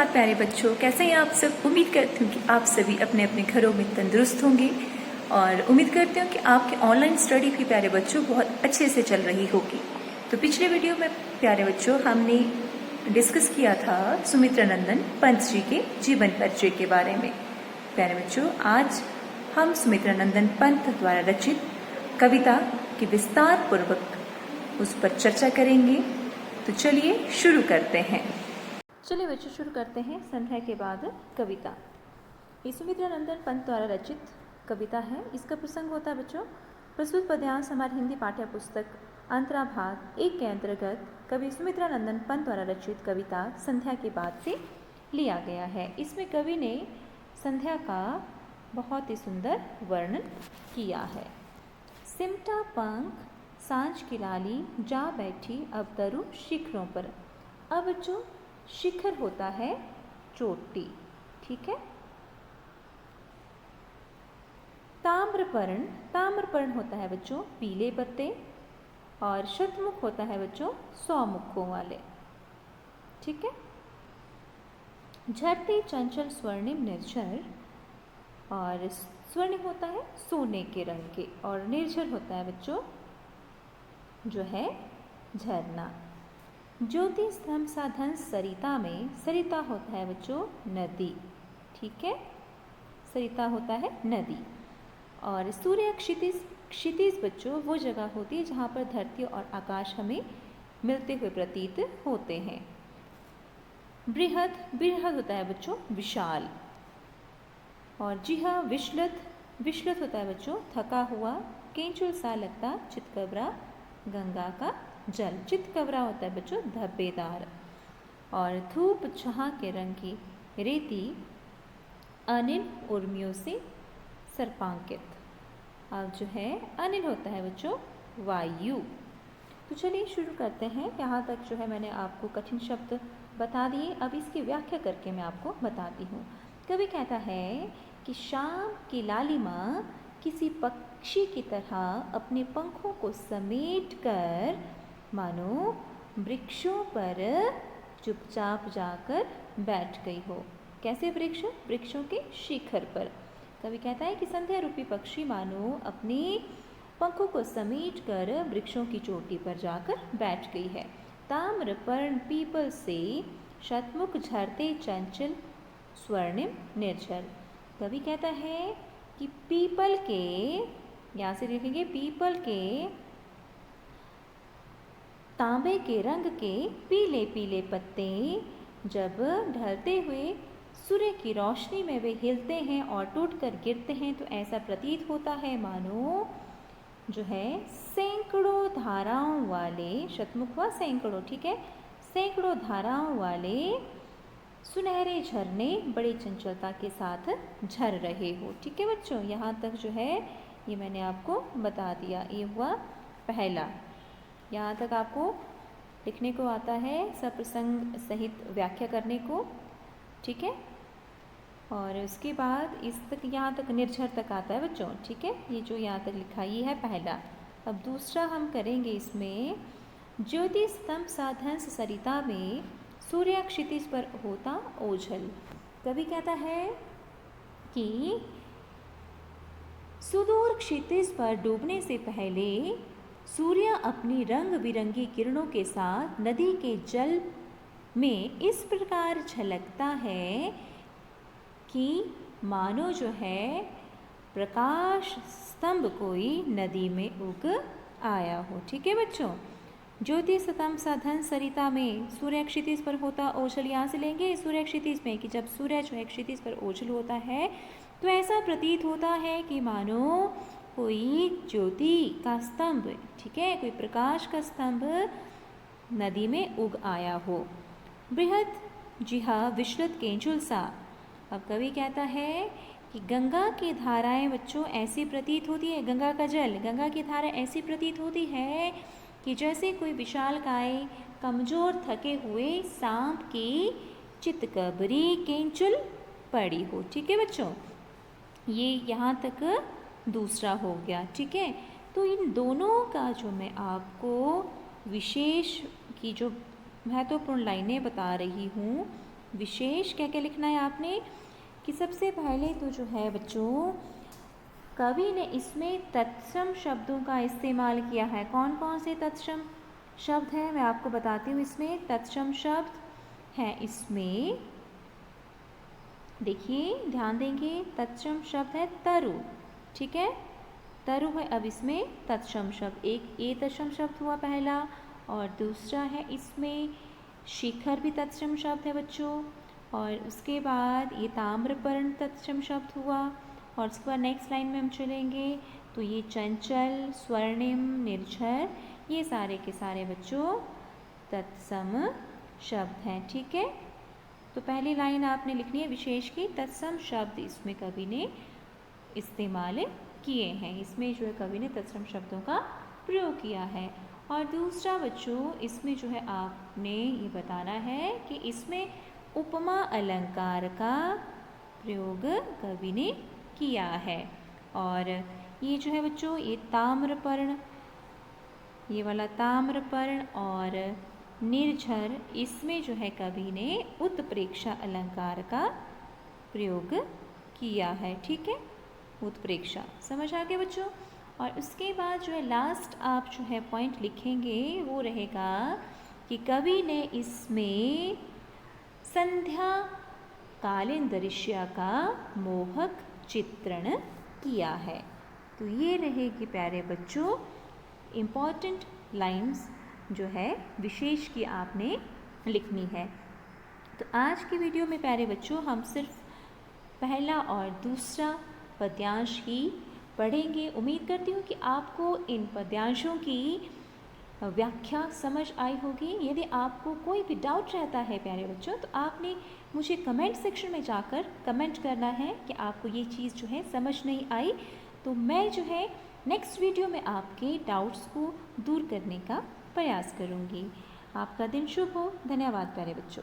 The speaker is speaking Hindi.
सुप्रभात प्यारे बच्चों, कैसे हैं आप सब। उम्मीद करती हूँ कि आप सभी अपने अपने घरों में तंदुरुस्त होंगे और उम्मीद करती हूँ कि आपकी ऑनलाइन स्टडी भी प्यारे बच्चों बहुत अच्छे से चल रही होगी। तो पिछले वीडियो में प्यारे बच्चों हमने डिस्कस किया था सुमित्रानंदन पंत जी के जीवन परिचय के बारे में। प्यारे बच्चों, आज हम सुमित्रानंदन पंत द्वारा रचित कविता की विस्तार पूर्वक उस पर चर्चा करेंगे। तो चलिए शुरू करते हैं। चलिए बच्चों शुरू करते हैं संध्या के बाद कविता। ये सुमित्रानंदन पंत द्वारा रचित कविता है। इसका प्रसंग होता है बच्चों, प्रस्तुत पद्यांश हमारी हिंदी पाठ्य पुस्तक अंतरा भाग 1 के अंतर्गत कवि सुमित्रानंदन पंत द्वारा रचित कविता संध्या के बाद से लिया गया है। इसमें कवि ने संध्या का बहुत ही सुंदर वर्णन किया है। सिमटा पंख सांझ की लाली जा बैठी अब तरु शिखरों पर। अब बच्चों शिखर होता है चोटी, ठीक है। ताम्रपर्ण, ताम्रपर्ण होता है बच्चों पीले पत्ते, और शतमुख होता है बच्चों 100 मुखों वाले, ठीक है। झरते चंचल स्वर्णिम निर्झर, और स्वर्णिम होता है सोने के रंग के, और निर्झर होता है बच्चों जो है झरना। ज्योति स्तंभ साधन सरिता में, सरिता होता है बच्चों नदी, ठीक है। सरिता होता है नदी। और सूर्य क्षितिज, क्षितिज बच्चों वो जगह होती है जहाँ पर धरती और आकाश हमें मिलते हुए प्रतीत होते हैं। बृहद, बृहद होता है बच्चों विशाल। और जिहा विश्लत, विश्लत होता है बच्चों थका हुआ। केंचुल सा लगता चितकबरा गंगा का जल, चितकबरा होता है बच्चों धब्बेदार। और धूप छहा के रंग की रेती अनिल उर्मियों से सर्पांकित। अब जो है अनिल होता है बच्चों वायु। तो चलिए शुरू करते हैं। यहाँ तक जो है मैंने आपको कठिन शब्द बता दिए, अब इसकी व्याख्या करके मैं आपको बताती हूँ। कवि कहता है कि शाम की लालिमा किसी पक्षी की तरह अपने पंखों को समेट कर मानो वृक्षों पर चुपचाप जाकर बैठ गई हो। कैसे वृक्ष? वृक्षों के शिखर पर। कवि कहता है कि संध्या रूपी पक्षी मानो अपने पंखों को समेट कर वृक्षों की चोटी पर जाकर बैठ गई है। ताम्रपर्ण पीपल से शतमुख झरते चंचल स्वर्णिम निर्झर। कवि कहता है कि पीपल के, यहाँ से देखेंगे पीपल के तांबे के रंग के पीले पीले पत्ते जब ढलते हुए सूर्य की रोशनी में वे हिलते हैं और टूटकर गिरते हैं तो ऐसा प्रतीत होता है मानो जो है सैकड़ों धाराओं वाले, शतमुख व सैकड़ों, ठीक है, सैकड़ों धाराओं वाले सुनहरे झरने बड़ी चंचलता के साथ झर रहे हो, ठीक है बच्चों। यहाँ तक जो है ये मैंने आपको बता दिया। ये हुआ पहला। यहाँ तक आपको लिखने को आता है सप्रसंग सहित व्याख्या करने को, ठीक है। और उसके बाद इस तक, यहाँ तक निर्झर तक आता है बच्चों, ठीक है। ये जो यहाँ तक लिखा ये है पहला। अब दूसरा हम करेंगे इसमें, ज्योति स्तंभ साधन सरिता में सूर्य क्षितिज पर होता ओझल। कवि कहता है कि सुदूर क्षितिज पर डूबने से पहले सूर्य अपनी रंग बिरंगी किरणों के साथ नदी के जल में इस प्रकार झलकता है कि मानो जो है प्रकाश स्तंभ कोई नदी में उग आया हो, ठीक है बच्चों। ज्योति स्तंभ साधन सरिता में सूर्य क्षितिज पर होता ओझल, यहाँ से लेंगे सूर्य क्षितिज में कि जब सूर्य जो है क्षितिज पर ओझल होता है तो ऐसा प्रतीत होता है कि मानो कोई ज्योति का स्तंभ, ठीक है, कोई प्रकाश का स्तंभ नदी में उग आया हो। बृहद जिहा विश्लत केंचुल सा। अब कवि कहता है कि गंगा की धाराएं बच्चों ऐसी प्रतीत होती है, गंगा का जल, गंगा की धारा ऐसी प्रतीत होती है कि जैसे कोई विशालकाय कमजोर थके हुए सांप की चितकबरी केंचुल पड़ी हो, ठीक है बच्चों। ये यहाँ तक दूसरा हो गया, ठीक है। तो इन दोनों का जो मैं आपको विशेष की जो महत्वपूर्ण लाइनें बता रही हूँ विशेष क्या क्या लिखना है आपने कि सबसे पहले तो जो है बच्चों कवि ने इसमें तत्सम शब्दों का इस्तेमाल किया है। कौन कौन से तत्सम शब्द हैं मैं आपको बताती हूँ। इसमें तत्सम शब्द हैं, इसमें देखिए ध्यान देंगे, तत्सम शब्द है तरु, ठीक है, तरु है। अब इसमें तत्सम शब्द एक ए तत्सम शब्द हुआ पहला, और दूसरा है इसमें शिखर भी तत्सम शब्द है बच्चों, और उसके बाद ये ताम्रपर्ण तत्सम शब्द हुआ, और उसके बाद नेक्स्ट लाइन में हम चलेंगे तो ये चंचल, स्वर्णिम, निर्झर, ये सारे के सारे बच्चों तत्सम शब्द हैं, ठीक है। तो पहली लाइन आपने लिखनी है विशेष की तत्सम शब्द इसमें कवि ने इस्तेमाल किए हैं, इसमें जो है कवि ने तत्सम शब्दों का प्रयोग किया है। और दूसरा बच्चों इसमें जो है आपने ये बताना है कि इसमें उपमा अलंकार का प्रयोग कवि ने किया है। और ये जो है बच्चों ये ताम्रपर्ण, ये वाला ताम्रपर्ण और निर्झर, इसमें जो है कवि ने उत्प्रेक्षा अलंकार का प्रयोग किया है, ठीक है। उत्प्रेक्षा समझ आ गया बच्चों। और उसके बाद जो है लास्ट आप जो है पॉइंट लिखेंगे वो रहेगा कि कवि ने इसमें संध्या कालीन दृश्य का मोहक चित्रण किया है। तो ये रहेगी प्यारे बच्चों इम्पॉर्टेंट लाइंस जो है विशेष की आपने लिखनी है। तो आज की वीडियो में प्यारे बच्चों हम सिर्फ पहला और दूसरा पद्यांश ही पढ़ेंगे। उम्मीद करती हूँ कि आपको इन पद्यांशों की व्याख्या समझ आई होगी। यदि आपको कोई भी डाउट रहता है प्यारे बच्चों तो आपने मुझे कमेंट सेक्शन में जाकर कमेंट करना है कि आपको ये चीज़ जो है समझ नहीं आई, तो मैं जो है नेक्स्ट वीडियो में आपके डाउट्स को दूर करने का प्रयास करूँगी। आपका दिन शुभ हो। धन्यवाद प्यारे बच्चों।